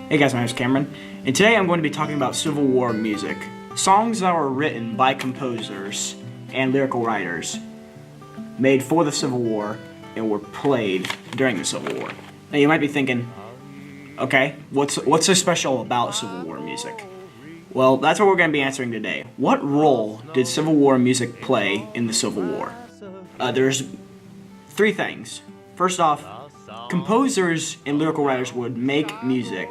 Hey guys, my name is Cameron, and today I'm going to be talking about Civil War music. Songs that were written by composers and lyrical writers made for the Civil War and were played during the Civil War. Now you might be thinking, okay, what's so special about Civil War music? Well, that's what we're going to be answering today. What role did Civil War music play in the Civil War? There's three things. First off, composers and lyrical writers would make music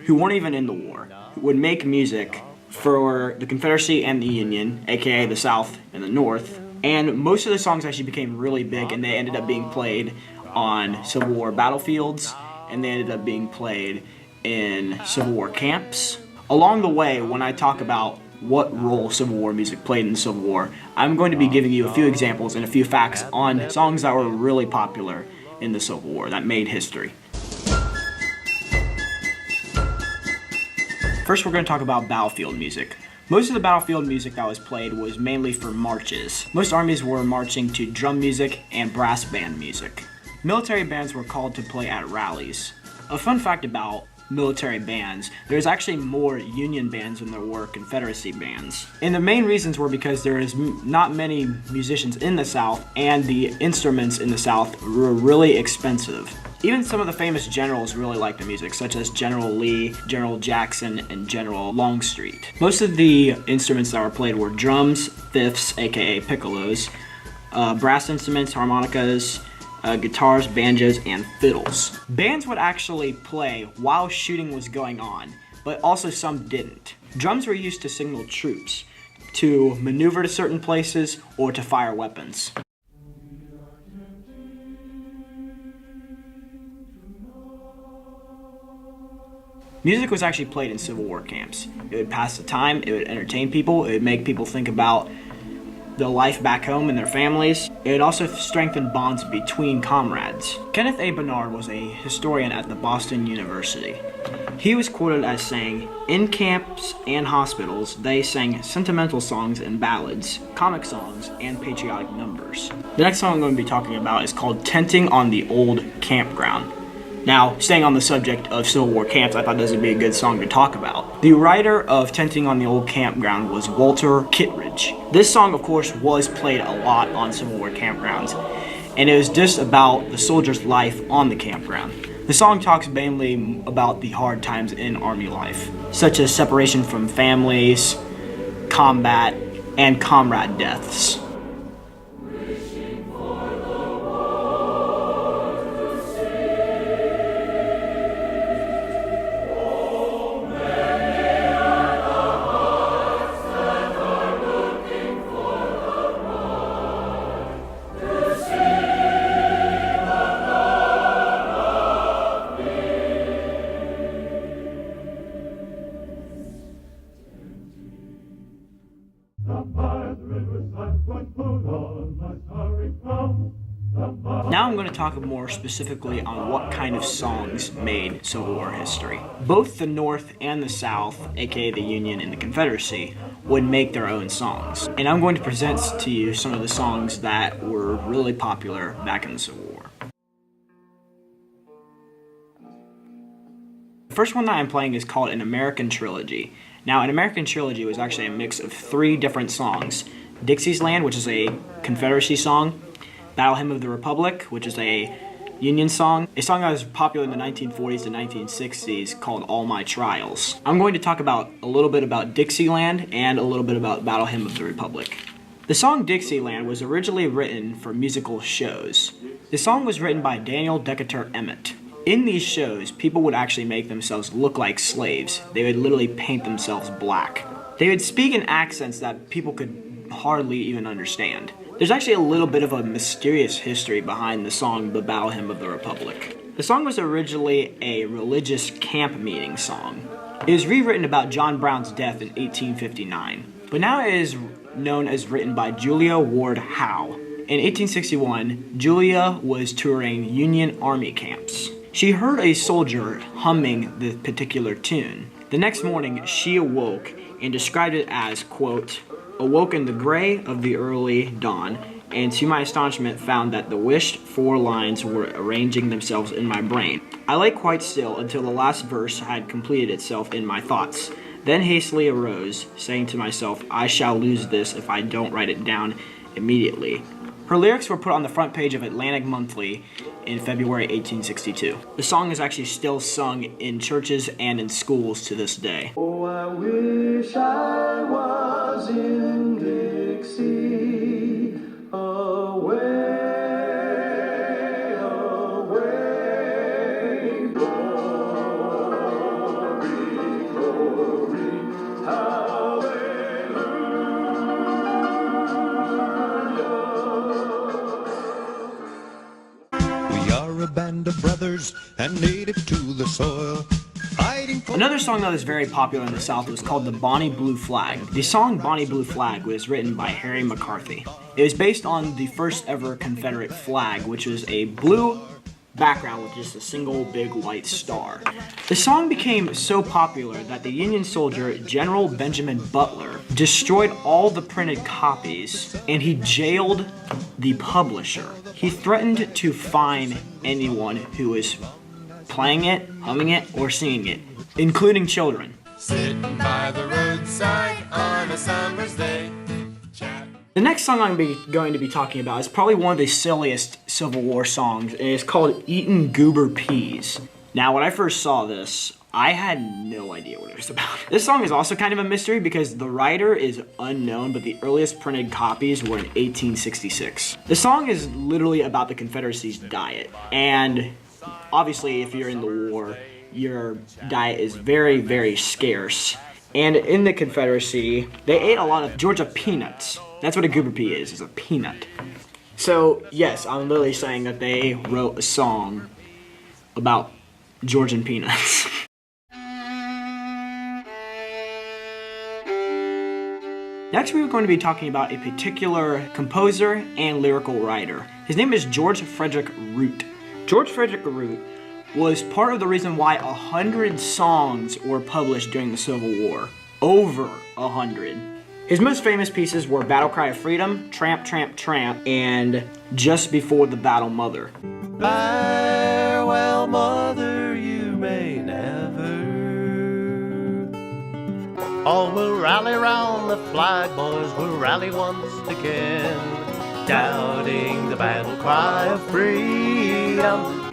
who weren't even in the war, who would make music for the Confederacy and the Union, aka the South and the North, and most of the songs actually became really big and they ended up being played on Civil War battlefields, and they ended up being played in Civil War camps. Along the way, when I talk about what role Civil War music played in the Civil War, I'm going to be giving you a few examples and a few facts on songs that were really popular in the Civil War that made history. First, we're going to talk about battlefield music. Most of the battlefield music that was played was mainly for marches. Most armies were marching to drum music and brass band music. Military bands were called to play at rallies. A fun fact about military bands, there's actually more Union bands than there were Confederacy bands. And the main reasons were because there is not many musicians in the South, and the instruments in the South were really expensive. Even some of the famous generals really liked the music, such as General Lee, General Jackson, and General Longstreet. Most of the instruments that were played were drums, fifths, aka piccolos, brass instruments, harmonicas, guitars, banjos, and fiddles. Bands would actually play while shooting was going on, but also some didn't. Drums were used to signal troops, to maneuver to certain places, or to fire weapons. Music was actually played in Civil War camps. It would pass the time, it would entertain people, it would make people think about the life back home and their families. It would also strengthen bonds between comrades. Kenneth A. Bernard was a historian at the Boston University. He was quoted as saying, "In camps and hospitals, they sang sentimental songs and ballads, comic songs, and patriotic numbers." The next song I'm going to be talking about is called "Tenting on the Old Campground." Now, staying on the subject of Civil War camps, I thought this would be a good song to talk about. The writer of Tenting on the Old Campground was Walter Kittredge. This song, of course, was played a lot on Civil War campgrounds, and it was just about the soldier's life on the campground. The song talks mainly about the hard times in Army life, such as separation from families, combat, and comrade deaths. Now I'm going to talk more specifically on what kind of songs made Civil War history. Both the North and the South, aka the Union and the Confederacy, would make their own songs. And I'm going to present to you some of the songs that were really popular back in the Civil War. The first one that I'm playing is called An American Trilogy. Now, An American Trilogy was actually a mix of three different songs. Dixie's Land, which is a Confederacy song, Battle Hymn of the Republic, which is a Union song, a song that was popular in the 1940s and 1960s called All My Trials. I'm going to talk about a little bit about Dixieland and a little bit about Battle Hymn of the Republic. The song Dixieland was originally written for musical shows. The song was written by Daniel Decatur Emmett. In these shows, people would actually make themselves look like slaves. They would literally paint themselves black. They would speak in accents that people could hardly even understand. There's actually a little bit of a mysterious history behind the song The Battle Hymn of the Republic. The song was originally a religious camp meeting song. It was rewritten about John Brown's death in 1859, but now it is known as written by Julia Ward Howe. In 1861, Julia was touring Union Army camps. She heard a soldier humming the particular tune. The next morning, she awoke and described it as, quote, "Awoke in the gray of the early dawn, and to my astonishment found that the wished 4 lines were arranging themselves in my brain. I lay quite still until the last verse had completed itself in my thoughts, then hastily arose, saying to myself, I shall lose this if I don't write it down immediately. Her lyrics were put on the front page of Atlantic Monthly in February 1862. The song is actually still sung in churches and in schools to this day. Oh, I wish I was in Dixie, away, away, glory, glory, hallelujah. We are a band of brothers and native to the soil. Another song that was very popular in the South was called the Bonnie Blue Flag. The song Bonnie Blue Flag was written by Harry McCarthy. It was based on the first ever Confederate flag, which was a blue background with just a single big white star. The song became so popular that the Union soldier General Benjamin Butler destroyed all the printed copies and he jailed the publisher. He threatened to fine anyone who was playing it, humming it, or singing it, including children. Sitting by the roadside on a summer's day. The next song I'm going to be talking about is probably one of the silliest Civil War songs, and it's called Eatin' Goober Peas. Now, when I first saw this, I had no idea what it was about. This song is also kind of a mystery because the writer is unknown, but the earliest printed copies were in 1866. The song is literally about the Confederacy's diet, and obviously, if you're in the war, your diet is very, very scarce. And in the Confederacy, they ate a lot of Georgia peanuts. That's what a goober pea is a peanut. So, yes, I'm literally saying that they wrote a song about Georgian peanuts. Next, we are going to be talking about a particular composer and lyrical writer. His name is George Frederick Root. George Frederick Root was part of the reason why 100 songs were published during the Civil War. Over 100. His most famous pieces were Battle Cry of Freedom, Tramp, Tramp, Tramp, and Just Before the Battle Mother. Farewell, mother, you may never. All will rally round the flag, boys will rally once again, doubting the battle cry of freedom.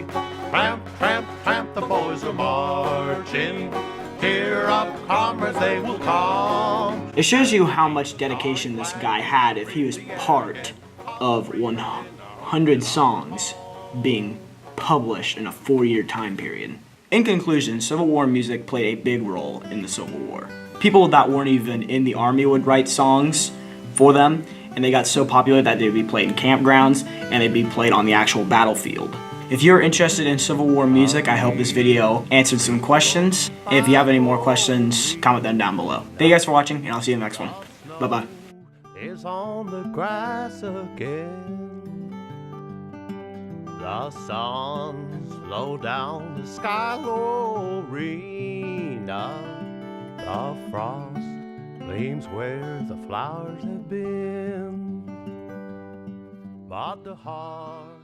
Tramp, tramp, tramp, the boys are marching. Here up, comrades, they will come. It shows you how much dedication this guy had if he was part of 100 songs being published in a 4-year time period. In conclusion, Civil War music played a big role in the Civil War. People that weren't even in the army would write songs for them, and they got so popular that they'd be played in campgrounds and they'd be played on the actual battlefield. If you're interested in Civil War music, I hope this video answered some questions. And if you have any more questions, comment them down below. Thank you guys for watching, and I'll see you in the next one. Bye-bye. Is on the grass again. The sun's low down the sky, Lorena. The frost gleams where the flowers have been, but the heart